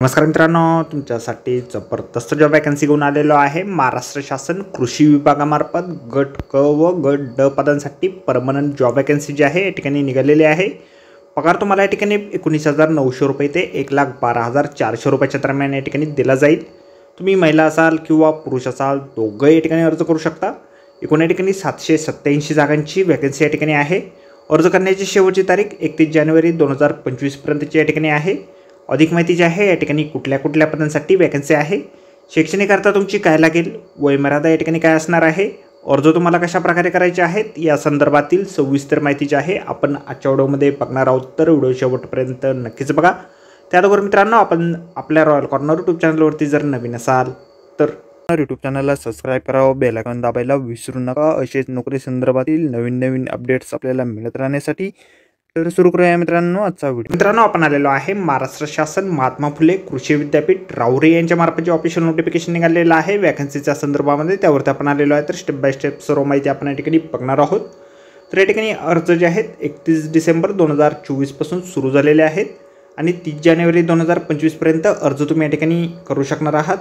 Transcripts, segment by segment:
नमस्कार मित्रांनो, तुमच्यासाठी जबरदस्त जॉब वॅकन्सी घेऊन आलेलो आहे। महाराष्ट्र शासन कृषी विभागामार्फत गट क व गट ड पदांसाठी परमनंट जॉब वॅकन्सी जी आहे या ठिकाणी निघालेली आहे। पगार तुम्हाला या ठिकाणी 19,900 रुपये ते 1,12,400 रुपयाच्या दरम्यान या ठिकाणी दिला जाईल। तुम्ही महिला असाल किंवा पुरुष असाल दोघं या ठिकाणी अर्ज करू शकता। एकूण या ठिकाणी 787 जागांची वॅकन्सी या ठिकाणी आहे। अर्ज करण्याची शेवटची तारीख 31 जानेवारी 2025 पर्यंतची या ठिकाणी आहे। अधिक माहिती जी आहे या ठिकाणी कुठल्या पदांसाठी वॅकन्सी आहे, शैक्षणिक अर्हता तुमची काय लागेल, वयमर्यादा या ठिकाणी काय असणार आहे, अर्ज तुम्हाला कशा प्रकारे करायचे आहेत या संदर्भातील सविस्तर माहिती जी आहे आपण आजच्या व्हिडिओमध्ये बघणार आहोत। तर व्हिडिओ शेवटपर्यंत नक्कीच बघा। त्याचबरोबर मित्रांनो, आपण आपल्या रॉयल कॉर्नर यूट्यूब चॅनलवरती जर नवीन असाल तर यूट्यूब चॅनलला सबस्क्राईब करावं, बेल आयकॉन दाबायला विसरू नका। असेच नोकरी संदर्भातील नवीन अपडेट्स आपल्याला मिळत राहण्यासाठी। तर सुरू करूया मित्रांनो आजचा व्हिडिओ। मित्रांनो, आपण आलेलो आहे महाराष्ट्र शासन महात्मा फुले कृषी विद्यापीठ राहुरी यांच्या मार्फत जे ऑफिशियल नोटिफिकेशन निघालेलं आहे वॅकन्सीच्या संदर्भामध्ये, त्यावरती आपण आलेलो आहे। तर स्टेप बाय स्टेप सर्व माहिती आपण या ठिकाणी बघणार आहोत। तर या ठिकाणी अर्ज जे आहेत 31 डिसेंबर 2024 पासून सुरू झालेले आहेत आणि 30 जानेवारी 2025 पर्यंत अर्ज तुम्ही या ठिकाणी करू शकणार आहात।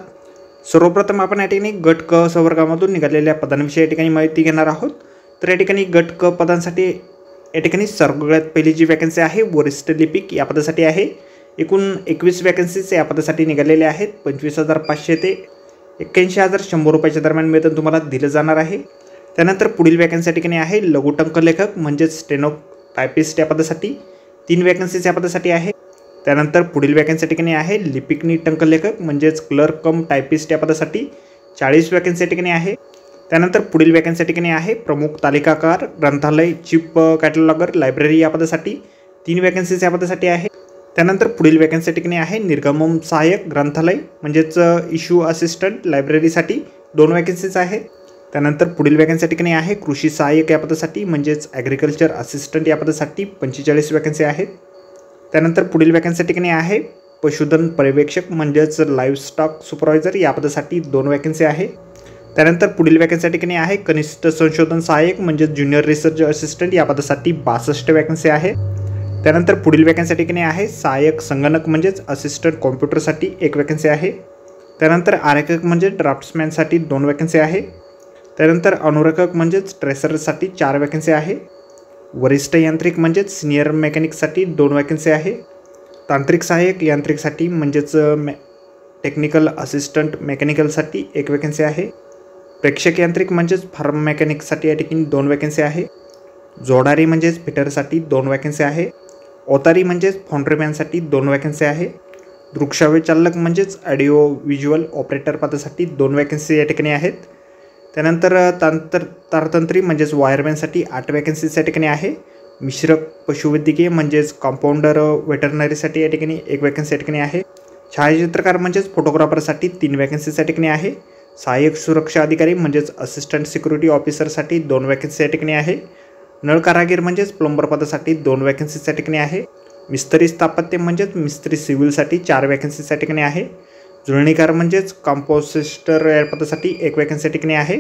सर्वप्रथम आपण या ठिकाणी गट क संवर्गामधून निघालेल्या पदांविषयी या ठिकाणी माहिती घेणार आहोत। तर या ठिकाणी गट क पदांसाठी या ठिकाणी सगळ्यात पहिली जी वॅकन्सी आहे वरिष्ठ लिपिक या पदासाठी आहे। एकूण 21 वॅकन्सीज या पदासाठी निघालेल्या आहेत। 25,500 ते 81,100 रुपयाच्या दरम्यान वेतन तुम्हाला दिलं जाणार आहे। त्यानंतर पुढील वॅकन्सी या ठिकाणी आहे लघुटंक लेखक म्हणजेच स्टेनो टायपिस्ट या पदासाठी 3 वॅकन्सीज या पदासाठी आहे। त्यानंतर पुढील वॅकन्सी या ठिकाणी आहे लिपिकनी टंक लेखक म्हणजेच क्लर्क कम टायपिस्ट या पदासाठी 40 वॅकन्सी या ठिकाणी आहे। त्यानंतर पुढील वॅकन्सी या ठिकाणी आहे प्रमुख तालिकाकार ग्रंथालय चीफ कॅटलॉगर लायब्ररी या पदासाठी 3 वॅकन्सीज या पदासाठी आहे। त्यानंतर पुढील वॅकन्सी या ठिकाणी आहे निर्गमन सहाय्यक ग्रंथालय म्हणजेच इश्यू असिस्टंट लायब्ररीसाठी 2 वॅकन्सीज आहेत। त्यानंतर पुढील वॅकन्सी या ठिकाणी आहे कृषी सहाय्यक या पदासाठी म्हणजेच ॲग्रिकल्चर असिस्टंट या पदासाठी 45 वॅकन्सी आहेत। त्यानंतर पुढील वॅकन्सी या ठिकाणी आहे पशुधन पर्यवेक्षक म्हणजेच लाईव्हस्टॉक सुपरवायझर या पदासाठी 2 वॅकन्सी आहे। त्यानंतर पुढील वॅकन्सी या ठिकाणी आहे कनिष्ठ संशोधन सहाय्यक म्हणजे ज्युनियर रिसर्च असिस्टंट या पदासाठी 62 वॅकन्सी आहे। त्यानंतर पुढील वॅकन्सी या ठिकाणी आहे सहाय्यक संगणक म्हणजेच असिस्टंट कॉम्प्युटरसाठी 1 वॅकन्सी आहे। त्यानंतर आरेखक म्हणजे ड्राफ्ट्समॅनसाठी 2 वॅकन्सी आहे। त्यानंतर अनुरेखक म्हणजेच ट्रेसरसाठी 4 वॅकन्सी आहे। वरिष्ठ यांत्रिक म्हणजेच सिनियर मेकॅनिकसाठी 2 वॅकन्सी आहे। तांत्रिक सहाय्यक यांत्रिकसाठी म्हणजेच टेक्निकल असिस्टंट मेकॅनिकलसाठी 1 वॅकन्सी आहे। प्रेक्षक यांत्रिक म्हणजेच फार्म मेकॅनिकसाठी या ठिकाणी 2 वॅकन्सी आहे। जोडारी म्हणजेच फिटरसाठी 2 वॅकन्सी आहे। ओतारी म्हणजेच फाउंड्रीमॅनसाठी 2 वॅकन्सी आहे। दृकश्राव्य चालक म्हणजेच ऑडिओ व्हिज्युअल ऑपरेटर पदासाठी 2 वॅकन्सी या ठिकाणी आहेत। त्यानंतर तारतंत्री म्हणजेच वायरमॅनसाठी 8 वॅकन्सीज या ठिकाणी आहे। मिश्रक पशुवैद्यकीय म्हणजेच कंपाऊंडर वेटरनरीसाठी या ठिकाणी 1 वॅकन्सी या ठिकाणी आहे। छायाचित्रकार म्हणजेच फोटोग्राफरसाठी 3 वॅकन्सीज या ठिकाणी आहे। सहाय्यक सुरक्षा अधिकारी म्हणजेच असिस्टंट सिक्युरिटी ऑफिसरसाठी 2 वॅकन्सी या ठिकाणी आहे। नळ कारागीर म्हणजेच प्लंबर पदासाठी 2 वॅकन्सीज या ठिकाणी आहे। मिस्त्री स्थापत्य म्हणजेच मिस्त्री सिव्हिलसाठी 4 वॅकन्सीज या ठिकाणी आहे। जुळणीकार म्हणजेच कंपोसिस्टर या पदासाठी 1 वॅकन्सी या ठिकाणी आहे।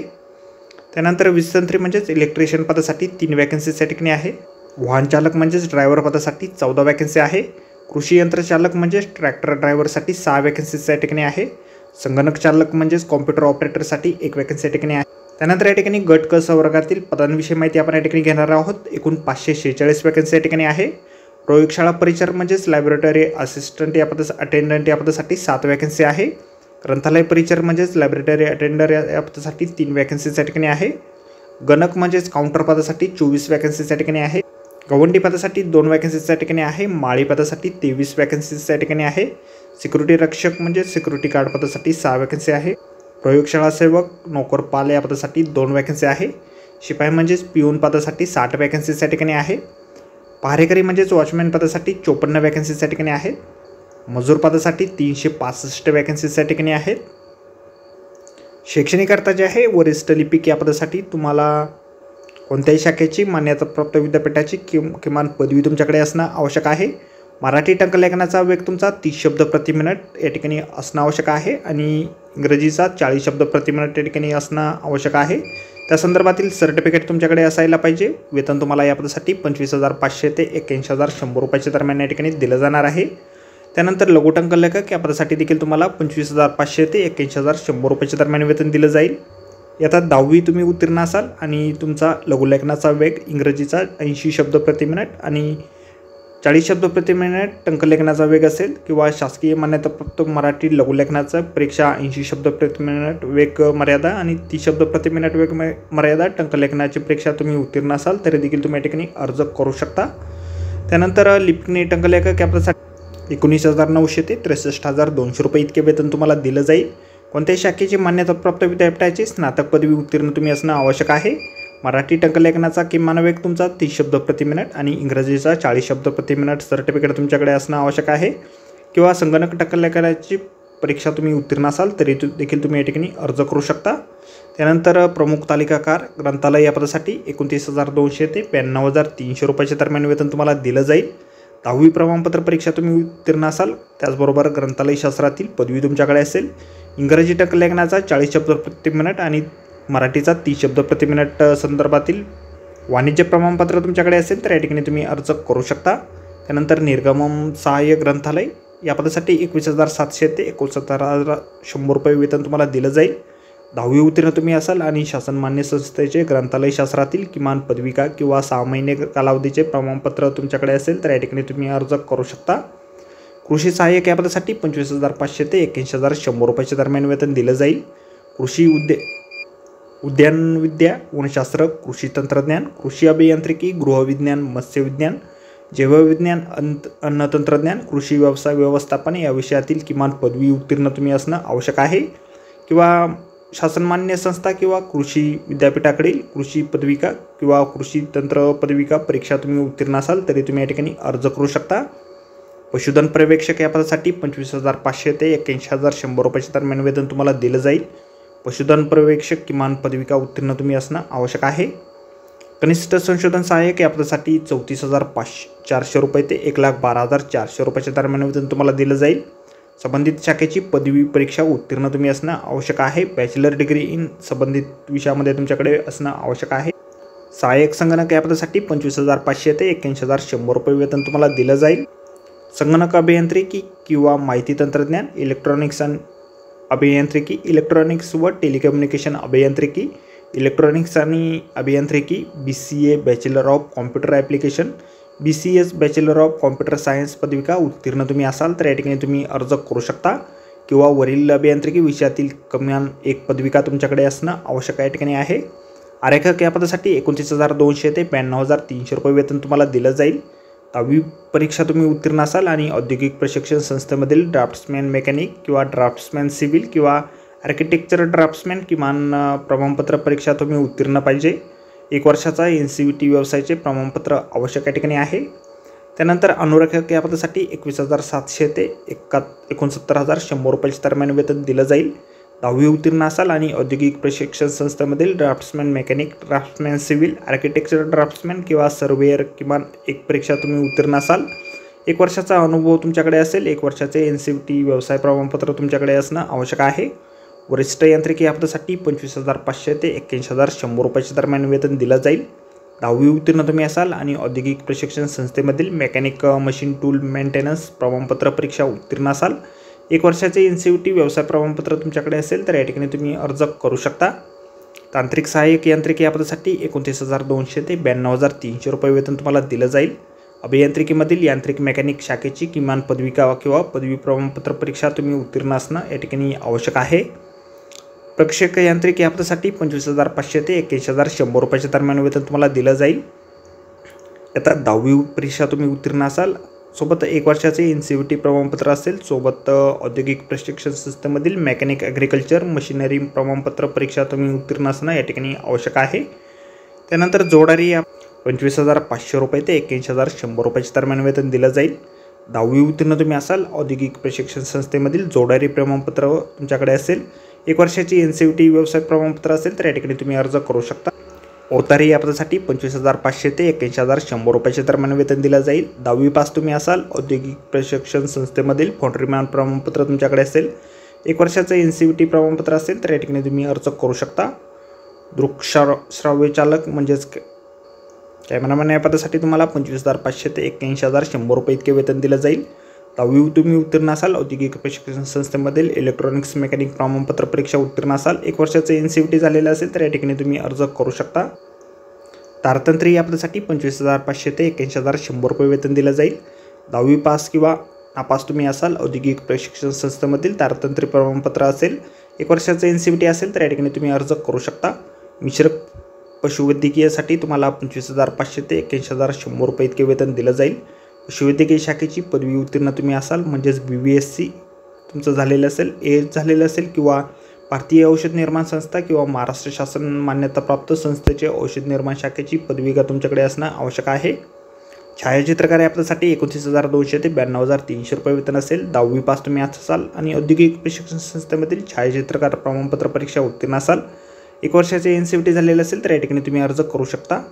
त्यानंतर वीजतंत्री म्हणजेच इलेक्ट्रिशियन पदासाठी 3 वॅकन्सीज या ठिकाणी आहे। वाहन चालक म्हणजेच ड्रायव्हर पदासाठी 14 वॅकन्सी आहे। कृषी यंत्रचालक म्हणजेच ट्रॅक्टर ड्रायव्हरसाठी 6 वॅकन्सीज या ठिकाणी आहे। संगणक चालक म्हणजेच कॉम्प्युटर ऑपरेटरसाठी 1 वॅकन्सी या ठिकाणी आहे। त्यानंतर या ठिकाणी गट क संवर्गातील पदांविषयी माहिती आपण या ठिकाणी घेणार आहोत। एकूण 546 वॅकन्सी या ठिकाणी आहे। प्रयोगशाळा परिचारक म्हणजेच लॅबोरेटरी असिस्टंट या अटेंडंट या पदासाठी 7 वॅकन्सी आहे। ग्रंथालय परिचारक म्हणजेच लॅबोरेटरी अटेंडर या पदासाठी 3 वॅकन्सीज या ठिकाणी आहे। गणक म्हणजेच काउंटर पदासाठी 24 वॅकन्सीज या ठिकाणी आहे। गवंडी पदासाठी 2 वॅकन्सीज या ठिकाणी आहे। माळी पदासाठी 23 वॅकन्सीज या ठिकाणी आहे। सिक्युरिटी रक्षक म्हणजे सिक्युरिटी गार्ड पदासाठी 6 वॅकन्सी आहे। प्रयोगशाळा सेवक नोकरपाल या पदासाठी 2 वॅकन्सी आहे। शिपाई म्हणजेच पिऊन पदासाठी 60 वॅकन्सीज या ठिकाणी आहे। पहारेकरी म्हणजेच वॉचमॅन पदासाठी 54 वॅकन्सीज या ठिकाणी आहेत। मजूर पदासाठी 365 वॅकन्सीज या ठिकाणी आहेत। शैक्षणिक अर्हता जे आहे वरिष्ठ लिपिक या पदासाठी तुम्हाला कोणत्याही शाखेची मान्यताप्राप्त विद्यापीठाची किमान पदवी तुमच्याकडे असणं आवश्यक आहे। मराठी टंकलेखनाचा वेग तुमचा 30 शब्द प्रति मिनिट या ठिकाणी असणं आवश्यक आहे आणि इंग्रजीचा 40 शब्द प्रति मिनिट या ठिकाणी असणं आवश्यक आहे। त्या संदर्भातील सर्टिफिकेट तुमच्याकडे असायला पाहिजे। वेतन तुम्हाला या पदासाठी 25,500 ते 81,100 रुपयाच्या दरम्यान या ठिकाणी दिलं जाणार आहे। त्यानंतर लघुटंक लेखक या पदासाठी देखील तुम्हाला 25,500 ते 81,100 रुपयाच्या दरम्यान वेतन दिलं जाईल। यात 10वी तुम्ही उत्तीर्ण असाल आणि तुमचा लघुलेखनाचा वेग इंग्रजीचा 80 शब्द प्रति मिनिट आणि 40 शब्द प्रति मिनिट टंकलेखनाचा वेग असेल किंवा शासकीय मान्यताप्राप्त मराठी लघुलेखनाचा परीक्षा 80 शब्द प्रति मिनिट वेग मर्यादा आणि 30 शब्द प्रति मिनिट वेग मर्यादा टंकलेखनाची परीक्षा तुम्ही उत्तीर्ण असाल तरी देखील तुम्ही या ठिकाणी अर्ज करू शकता। त्यानंतर लिपिकनी टंकलेखक या पदासाठी 19,900 ते 63,200 रुपये इतके वेतन तुम्हाला दिलं जाईल। कोणत्याही शाखेची मान्यताप्राप्त विद्यापीठाची स्नातक पदवी उत्तीर्ण तुम्ही असणं आवश्यक आहे। मराठी टंकलेखनाचा किमान वेग तुमचा 30 शब्द प्रति मिनिट आणि इंग्रजीचा 40 शब्द प्रति मिनिट सर्टिफिकेट तुमच्याकडे असणं आवश्यक आहे किंवा संगणक टंकलेखनाची परीक्षा तुम्ही उत्तीर्ण असाल तरी देखील तुम्ही या ठिकाणी अर्ज करू शकता। त्यानंतर प्रमुख तालिकाकार ग्रंथालय या पदासाठी 29,200 ते 92,300 रुपयाच्या दरम्यान वेतन तुम्हाला दिलं जाईल। 10वी प्रमाणपत्र परीक्षा तुम्ही उत्तीर्ण असाल, त्याचबरोबर ग्रंथालय शास्त्रातील पदवी तुमच्याकडे असेल। इंग्रजी टंकलेखनाचा 40 शब्द प्रति मिनिट आणि मराठीचा 30 शब्द प्रति मिनिट संदर्भातील वाणिज्य प्रमाणपत्र तुमच्याकडे असेल तर या ठिकाणी तुम्ही अर्ज करू शकता। त्यानंतर निर्गमन सहाय्य ग्रंथालय या पदासाठी 21,700 ते 69,100 रुपये वेतन तुम्हाला दिलं जाईल। 10वी उत्तीर्ण तुम्ही असाल आणि शासनमान्य संस्थेचे ग्रंथालय शास्त्रातील किमान पदविका किंवा 6 महिने कालावधीचे प्रमाणपत्र तुमच्याकडे असेल तर या ठिकाणी तुम्ही अर्ज करू शकता। कृषी सहाय्यक या पदासाठी 25,500 ते 81,100 रुपयाच्या दरम्यान वेतन दिलं जाईल। कृषी उद्यानविद्या, वनशास्त्र, कृषी तंत्रज्ञान, कृषी अभियांत्रिकी, गृहविज्ञान, मत्स्यविज्ञान, जैवविज्ञान, अन्न तंत्रज्ञान, कृषी व्यवसाय व्यवस्थापन या विषयातील किमान पदवी उत्तीर्ण तुम्ही असणं आवश्यक आहे किंवा शासनमान्य संस्था किंवा कृषी विद्यापीठाकडील कृषी पदविका किंवा कृषी तंत्र पदविका परीक्षा तुम्ही उत्तीर्ण असाल तरी तुम्ही या ठिकाणी अर्ज करू शकता। पशुधन पर्यवेक्षक या पदासाठी 25,500 ते 81,100 रुपयाच्या दरम्यान वेतन तुम्हाला दिलं जाईल। पशुधन पर्यवेक्षक किमान पदविका उत्तीर्ण तुम्ही असणं आवश्यक आहे। कनिष्ठ संशोधन सहाय्यक या पदासाठी 34,400 रुपये ते 1,12,400 रुपयाच्या दरम्यान वेतन तुम्हाला दिलं जाईल। संबंधित शाखेची पदवी परीक्षा उत्तीर्ण तुम्ही असणं आवश्यक आहे। बॅचलर डिग्री इन संबंधित विषयामध्ये तुमच्याकडे असणं आवश्यक आहे। सहाय्यक संगणक या पदासाठी 25,500 ते 81,100 रुपये वेतन तुम्हाला दिलं जाईल। संगणक अभियांत्रिकी किंवा माहिती तंत्रज्ञान, इलेक्ट्रॉनिक्स अभियांत्रिकी, इलेक्ट्रॉनिक्स व टेलिकम्युनिकेशन अभियांत्रिकी, इलेक्ट्रॉनिक्स आणि अभियांत्रिकी, BCA bachelor of computer application, BCS bachelor of computer science पदविका उत्तीर्ण तुम्ही असाल तर या ठिकाणी तुम्ही अर्ज करू शकता किंवा वरील अभियांत्रिकी विषयातील किमान एक पदविका तुमच्याकडे असणं आवश्यक या ठिकाणी आहे। आरेखक या पदासाठी 29,200 ते 92,300 रुपये वेतन तुम्हाला दिलं जाईल। 10वी परीक्षा तुम्ही उत्तीर्ण असाल आणि औद्योगिक प्रशिक्षण संस्थेमधील ड्राफ्ट्समॅन मेकॅनिक किंवा ड्राफ्ट्समॅन सिव्हिल किंवा आर्किटेक्चर ड्राफ्ट्समॅन किमान प्रमाणपत्र परीक्षा तुम्ही उत्तीर्ण पाहिजे। 1 वर्षाचा NCVT व्यवसायाचे प्रमाणपत्र आवश्यक या ठिकाणी आहे। त्यानंतर अनुरेखक या पदासाठी 21,700 ते 69,100 रुपयाच्या दरम्यान वेतन दिलं जाईल। 10वी उत्तीर्ण असाल आणि औद्योगिक प्रशिक्षण संस्थेमधील draughtsman mechanic, draughtsman civil, architecture draughtsman किंवा सर्वेअर किमान एक परीक्षा तुम्ही उत्तीर्ण असाल। 1 वर्षाचा अनुभव तुमच्याकडे असेल। 1 वर्षाचे NCVT व्यवसाय प्रमाणपत्र तुमच्याकडे असणं आवश्यक आहे। वरिष्ठ यांत्रिकी या पदासाठी 25,500 ते 81,100 रुपयाच्या दरम्यान वेतन दिलं जाईल। 10वी उत्तीर्ण तुम्ही असाल आणि औद्योगिक प्रशिक्षण संस्थेमधील मेकॅनिक मशीन टूल मेंटेनन्स प्रमाणपत्र परीक्षा उत्तीर्ण असाल। 1 वर्षाचे NCVT व्यवसाय प्रमाणपत्र तुमच्याकडे असेल तर या ठिकाणी तुम्ही अर्ज करू शकता। तांत्रिक सहाय्यक यांत्रिकी या पदासाठी 29,200 ते 92,300 रुपये वेतन तुम्हाला दिलं जाईल। अभियांत्रिकीमधील यांत्रिक मेकॅनिक शाखेची किमान पदविका किंवा पदवी प्रमाणपत्र परीक्षा तुम्ही उत्तीर्ण असणं या ठिकाणी आवश्यक आहे। प्रक्षेपक यांत्रिक या पदासाठी 25,500 ते 81,100 रुपयाच्या दरम्यान वेतन तुम्हाला दिलं जाईल। आता 10वी परीक्षा तुम्ही उत्तीर्ण असाल, सोबत 1 वर्षाचे NCVT प्रमाणपत्र असेल, सोबत औद्योगिक प्रशिक्षण संस्थेमधील मेकॅनिक ॲग्रिकल्चर मशिनरी प्रमाणपत्र परीक्षा तुम्ही उत्तीर्ण असणं या ठिकाणी आवश्यक आहे। त्यानंतर जोडारी या 25,500 रुपये ते 81,100 रुपयाच्या दरम्यान वेतन दिलं जाईल। 10वी उत्तीर्ण तुम्ही असाल, औद्योगिक प्रशिक्षण संस्थेमधील जोडारी प्रमाणपत्र तुमच्याकडे असेल, 1 वर्षाची NCVT व्यवसाय प्रमाणपत्र असेल तर या ठिकाणी तुम्ही अर्ज करू शकता। ओतारी या पदासाठी 25,500 ते 81,100 रुपयाच्या दरम्यान वेतन दिलं जाईल। 10वी पास तुम्ही असाल, औद्योगिक प्रशिक्षण संस्थेमधील फाउंड्रीमॅन प्रमाणपत्र तुमच्याकडे असेल, 1 वर्षाचं NCVT प्रमाणपत्र असेल तर या ठिकाणी तुम्ही अर्ज करू शकता। दृकश्राव्य चालक म्हणजेच कॅमेरामॅन या पदासाठी तुम्हाला 25,500 ते 81,100 रुपये इतके वेतन दिलं जाईल। 10वी तुम्ही उत्तीर्ण असाल, औद्योगिक प्रशिक्षण संस्थेमधील इलेक्ट्रॉनिक्स मेकॅनिक प्रमाणपत्र परीक्षा उत्तीर्ण असाल, 1 वर्षाचं NCVT झालेलं असेल तर या ठिकाणी तुम्ही अर्ज करू शकता। तारतंत्रीय या पदासाठी 25,500 ते 81,100 रुपये वेतन दिलं जाईल। 10वी पास किंवा नापास तुम्ही असाल, औद्योगिक प्रशिक्षण संस्थेमधील तारतंत्रीय प्रमाणपत्र असेल, 1 वर्षाचं NCVT असेल तर या ठिकाणी तुम्ही अर्ज करू शकता। मिश्र पशुवैद्यकीयसाठी तुम्हाला 25,500 ते 81,100 रुपये इतके वेतन दिलं जाईल। पशुवैद्यकीय शाखेची पदवी उत्तीर्ण तुम्ही असाल, म्हणजेच BVSC तुमचं झालेलं असेल, AS झालेलं असेल किंवा भारतीय औषध निर्माण संस्था किंवा महाराष्ट्र शासन मान्यताप्राप्त संस्थेचे औषध निर्माण शाखेची पदविका तुमच्याकडे असणं आवश्यक आहे। छायाचित्रकार या पदासाठी 29,200 ते 92,300 रुपये वेतन असेल। 10वी पास तुम्ही असाल आणि औद्योगिक प्रशिक्षण संस्थेमधील छायाचित्रकार प्रमाणपत्र परीक्षा उत्तीर्ण असाल, 1 वर्षाचे NCVT झालेलं असेल तर या ठिकाणी तुम्ही अर्ज करू शकता।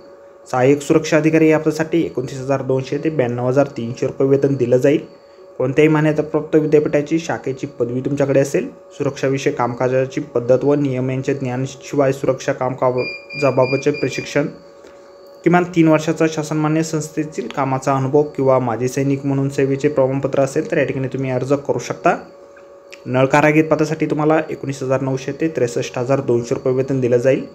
सहाय्यक सुरक्षा अधिकारी या पदासाठी 29,200 ते 92,300 रुपये वेतन दिलं जाईल। कोणत्याही मान्यताप्राप्त विद्यापीठाची शाखेची पदवी तुमच्याकडे असेल। सुरक्षाविषयी कामकाजाची पद्धत व नियम यांचे ज्ञान शिवाय सुरक्षा कामकाजाबाबतचे प्रशिक्षण, किमान 3 वर्षाचा शासनमान्य संस्थेतील कामाचा अनुभव किंवा माजी सैनिक म्हणून सेवेचे प्रमाणपत्र असेल तर या ठिकाणी तुम्ही अर्ज करू शकता। नळ कारागीर पदासाठी तुम्हाला 19,900 ते 63,200 रुपये वेतन दिलं जाईल।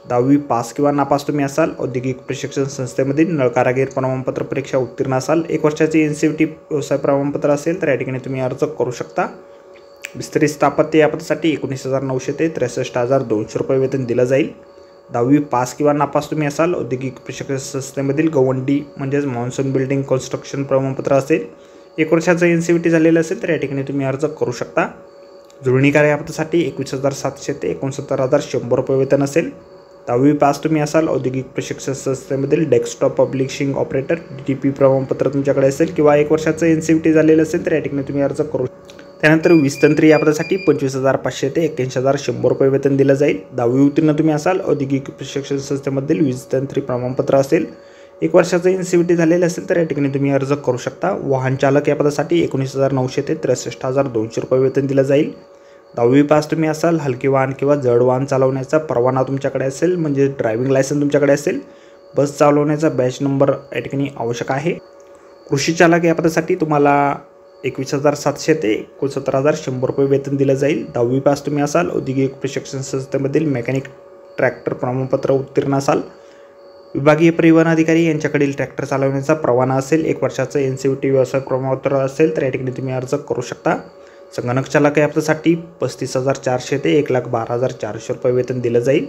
10वी पास किंवा नापास तुम्ही असाल, औद्योगिक प्रशिक्षण संस्थेमधील नळ कारागीर प्रमाणपत्र परीक्षा उत्तीर्ण असाल, 1 वर्षाचे NCVT व्यवसाय प्रमाणपत्र असेल तर या ठिकाणी तुम्ही अर्ज करू शकता। विस्तारित स्थापत्य या पदासाठी 19,900 ते 63,200 रुपये वेतन दिलं जाईल। 10वी पास किंवा नापास तुम्ही असाल, औद्योगिक प्रशिक्षण संस्थेमधील गवंडी म्हणजेच मॉन्सून बिल्डिंग कन्स्ट्रक्शन प्रमाणपत्र असेल, 1 वर्षाचं NCVT झालेलं असेल तर या ठिकाणी तुम्ही अर्ज करू शकता। जुळणीकार या पदासाठी 21,700 ते 69,100 रुपये वेतन असेल। 10वी पास तुम्ही असाल, औद्योगिक प्रशिक्षण संस्थेमधील डेस्कटॉप पब्लिशिंग ऑपरेटर DTP प्रमाणपत्र तुमच्याकडे असेल किंवा 1 वर्षाचं NCVT झालेलं असेल तर या ठिकाणी तुम्ही अर्ज करू शकता। त्यानंतर वीजतंत्री या पदासाठी 25,500 ते 81,100 रुपये वेतन दिलं जाईल। 10वी उत्तीर्ण तुम्ही असाल, औद्योगिक प्रशिक्षण संस्थेमधील वीजतंत्री प्रमाणपत्र असेल, 1 वर्षाचं NCVT झालेलं असेल तर या ठिकाणी तुम्ही अर्ज करू शकता। वाहन चालक या पदासाठी 19,900 ते 63,200 रुपये वेतन दिलं जाईल। 10वी पास तुम्ही असाल, हलके वाहन किंवा जड वाहन चालवण्याचा परवाना तुमच्याकडे असेल, म्हणजे ड्रायव्हिंग लायसन्स तुमच्याकडे असेल, बस चालवण्याचा बॅच नंबर या ठिकाणी आवश्यक आहे। कृषी चालक या पदासाठी तुम्हाला 21,700 ते 69,100 रुपये वेतन दिलं जाईल। 10वी पास तुम्ही असाल, औद्योगिक प्रशिक्षण संस्थेमधील मेकॅनिक ट्रॅक्टर प्रमाणपत्र उत्तीर्ण असाल, विभागीय परिवहन अधिकारी यांच्याकडील ट्रॅक्टर चालवण्याचा परवाना असेल, 1 वर्षाचं NCVT व्यवसाय प्रमाणपत्र असेल तर या ठिकाणी तुम्ही अर्ज करू शकता। संगणक चालक या पदासाठी 35,400 ते 1,12,400 रुपये वेतन दिलं जाईल।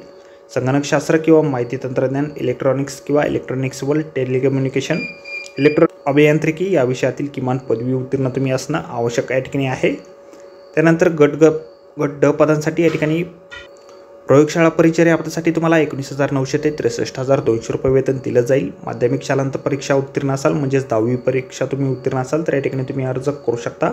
संगणकशास्त्र किंवा माहिती तंत्रज्ञान, इलेक्ट्रॉनिक्स किंवा इलेक्ट्रॉनिक्स व टेलिकम्युनिकेशन, अभियांत्रिकी या विषयातील किमान पदवी उत्तीर्ण तुम्ही असणं आवश्यक या ठिकाणी आहे। त्यानंतर गट ड पदांसाठी या ठिकाणी प्रयोगशाळा परिचय या पदासाठी तुम्हाला 19,900 ते 63,200 रुपये वेतन दिलं जाईल। माध्यमिक शालांत परीक्षा उत्तीर्ण असाल, म्हणजेच 10वी परीक्षा तुम्ही उत्तीर्ण असाल तर या ठिकाणी तुम्ही अर्ज करू शकता।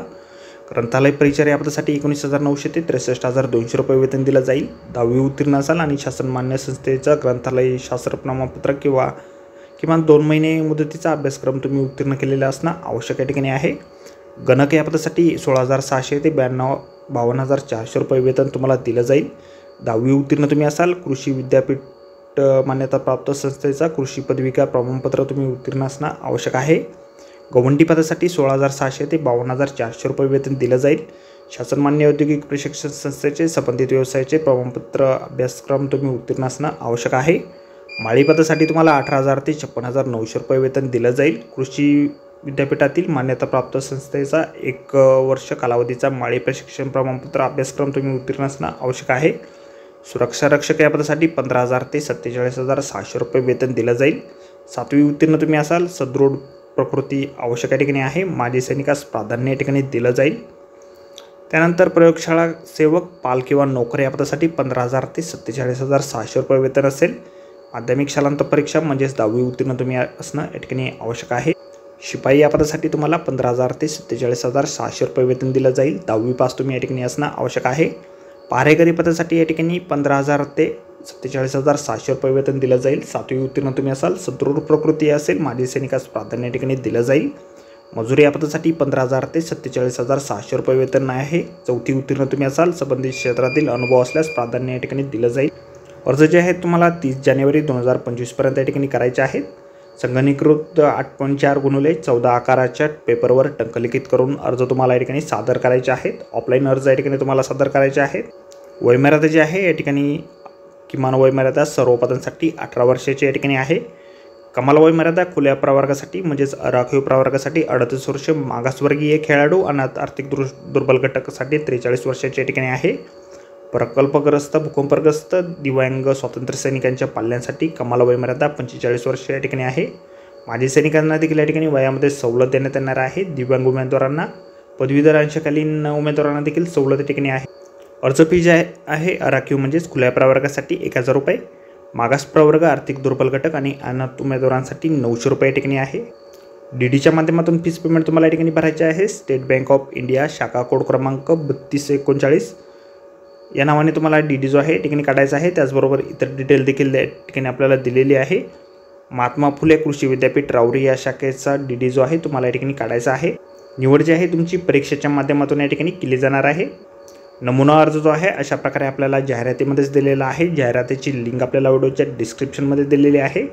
ग्रंथालय परिचय या पदासाठी 19,900 ते 63,200 रुपये वेतन दिलं जाईल। 10वी उत्तीर्ण असाल आणि शासनमान्य संस्थेचा ग्रंथालय शास्त्र प्रमाणपत्र किंवा किमान 2 महिने मुदतीचा अभ्यासक्रम तुम्ही उत्तीर्ण केलेला असणं आवश्यक या ठिकाणी आहे। गणक या पदासाठी 16,600 ते 52,400 रुपये वेतन तुम्हाला दिलं जाईल। 10वी उत्तीर्ण तुम्ही असाल, कृषी विद्यापीठ मान्यताप्राप्त संस्थेचा कृषी पदविका प्रमाणपत्र तुम्ही उत्तीर्ण असणं आवश्यक आहे। गवंडी पदासाठी 16,600 ते 52,400 रुपये वेतन दिलं जाईल। शासनमान्य औद्योगिक प्रशिक्षण संस्थेचे संबंधित व्यवसायाचे प्रमाणपत्र अभ्यासक्रम तुम्ही उत्तीर्ण असणं आवश्यक आहे। माळी पदासाठी तुम्हाला 18,000 ते 56,900 रुपये वेतन दिलं जाईल। कृषी विद्यापीठातील मान्यताप्राप्त संस्थेचा 1 वर्ष कालावधीचा माळी प्रशिक्षण प्रमाणपत्र अभ्यासक्रम तुम्ही उत्तीर्ण असणं आवश्यक आहे। सुरक्षा रक्षक या पदासाठी 15,000 ते 47,600 रुपये वेतन दिलं जाईल। 7वी उत्तीर्ण तुम्ही असाल, सदृढ प्रकृती आवश्यक या ठिकाणी आहे। माजी सैनिकास प्राधान्य या ठिकाणी दिलं जाईल। त्यानंतर प्रयोगशाळा सेवक पाल किंवा नोकर या पदासाठी 15,000 ते 47,600 रुपये वेतन असेल। माध्यमिक शालांत परीक्षा म्हणजेच 10वी उत्तीर्ण तुम्ही असणं या ठिकाणी आवश्यक आहे। शिपाई या पदासाठी तुम्हाला 15,000 ते 47,600 रुपये वेतन दिलं जाईल। 10वी पास तुम्ही या ठिकाणी असणं आवश्यक आहे। पहारेकरी पदासाठी या ठिकाणी 15,000 ते 47,600 रुपये वेतन दिलं जाईल। 7वी उत्तीर्ण तुम्ही असाल, सदृढ प्रकृती असेल, माजी सैनिकास प्राधान्य या ठिकाणी दिलं जाईल। मजुरी या पदासाठी 15,000 ते 47,600 रुपये वेतन आहे। 4थी उत्तीर्ण तुम्ही असाल, संबंधित क्षेत्रातील अनुभव असल्यास प्राधान्य या ठिकाणी दिलं जाईल। अर्ज जे आहेत तुम्हाला 30 जानेवारी 2025 पर्यंत या ठिकाणी करायचे आहेत। संगणकीकृत 8.4 गुणिले 14 आकाराच्या पेपरवर टंकलिखित करून अर्ज तुम्हाला या ठिकाणी सादर करायचे आहेत. ऑफलाईन अर्ज या ठिकाणी तुम्हाला सादर करायचे आहेत. वयमर्यादा जी आहे या ठिकाणी किमान वयमर्यादा सर्व पदांसाठी 18 वर्षाची या ठिकाणी आहे. कमाल वयमर्यादा खुल्या प्रवर्गासाठी म्हणजेच राखीव प्रवर्गासाठी 38 वर्ष, मागासवर्गीय, खेळाडू आणि आर्थिक दुर्बल घटकासाठी 43 वर्षाची या ठिकाणी आहे. प्रकल्पग्रस्त, भूकंपग्रस्त, दिव्यांग, स्वातंत्र्य सैनिकांच्या पाल्यांसाठी कमाल वयमर्यादा 45 वर्ष या ठिकाणी आहे. माजी सैनिकांना देखील या ठिकाणी वयामध्ये सवलत देण्यात येणार आहे. दिव्यांग उमेदवारांना, पदवीधर अंशकालीन उमेदवारांना देखील सवलत या ठिकाणी आहे. अर्ज फी जी आहे राखीव म्हणजेच खुल्या प्रवर्गासाठी 1000 रुपये, मागास प्रवर्ग, आर्थिक दुर्बल घटक आणि अनाथ उमेदवारांसाठी 900 रुपये या ठिकाणी आहे. DDच्या माध्यमातून फीस पेमेंट तुम्हाला या ठिकाणी भरायचे आहे. स्टेट बँक ऑफ इंडिया, शाखा कोड क्रमांक 3239 या नावाने तुम्हाला DD जो आहे या ठिकाणी काढायचा आहे. त्याचबरोबर इतर डिटेल देखील या ठिकाणी आपल्याला दिलेली आहे. महात्मा फुले कृषी विद्यापीठ राऊरी या शाखेचा DD जो आहे तुम्हाला या ठिकाणी काढायचा आहे. निवड जी आहे तुमची परीक्षेच्या माध्यमातून या ठिकाणी केली जाणार आहे. नमुना अर्ज जो आहे अशा प्रकारे आपल्याला जाहिरातीमध्येच दिलेला आहे. जाहिरातीची लिंक आपल्याला व्हिडिओच्या डिस्क्रिप्शनमध्ये दिलेली आहे.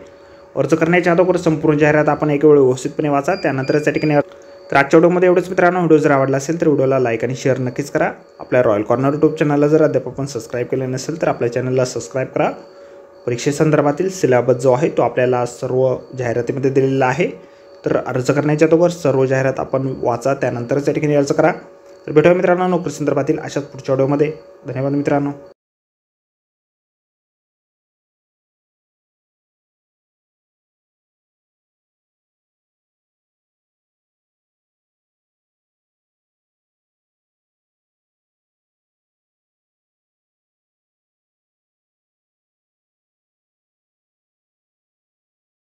अर्ज करण्याच्या अगोदर संपूर्ण जाहिरात आपण एक वेळ व्यवस्थितपणे वाचा, त्यानंतरच या ठिकाणी. तर आजच्या व्हिडिओमध्ये एवढंच मित्रांनो. व्हिडिओ जर आवडला असेल तर व्हिडिओला लाईक आणि शेअर नक्कीच करा. आपल्या रॉयल कॉर्नर यूट्यूब चॅनलला जर अद्याप आपण सबस्क्राईब केले नसेल तर आपल्या चॅनलला सबस्क्राईब करा. परीक्षेसंदर्भातील सिलेबस जो आहे तो आपल्याला सर्व जाहिरातीमध्ये दिलेला आहे. तर अर्ज करण्याच्या अगोदर सर्व जाहिरात आपण वाचा, त्यानंतरच या ठिकाणी अर्ज करा. तर भेटूया मित्रांनो नोकरी संदर्भातील अशाच पुढच्या व्हिडिओमध्ये. धन्यवाद मित्रांनो.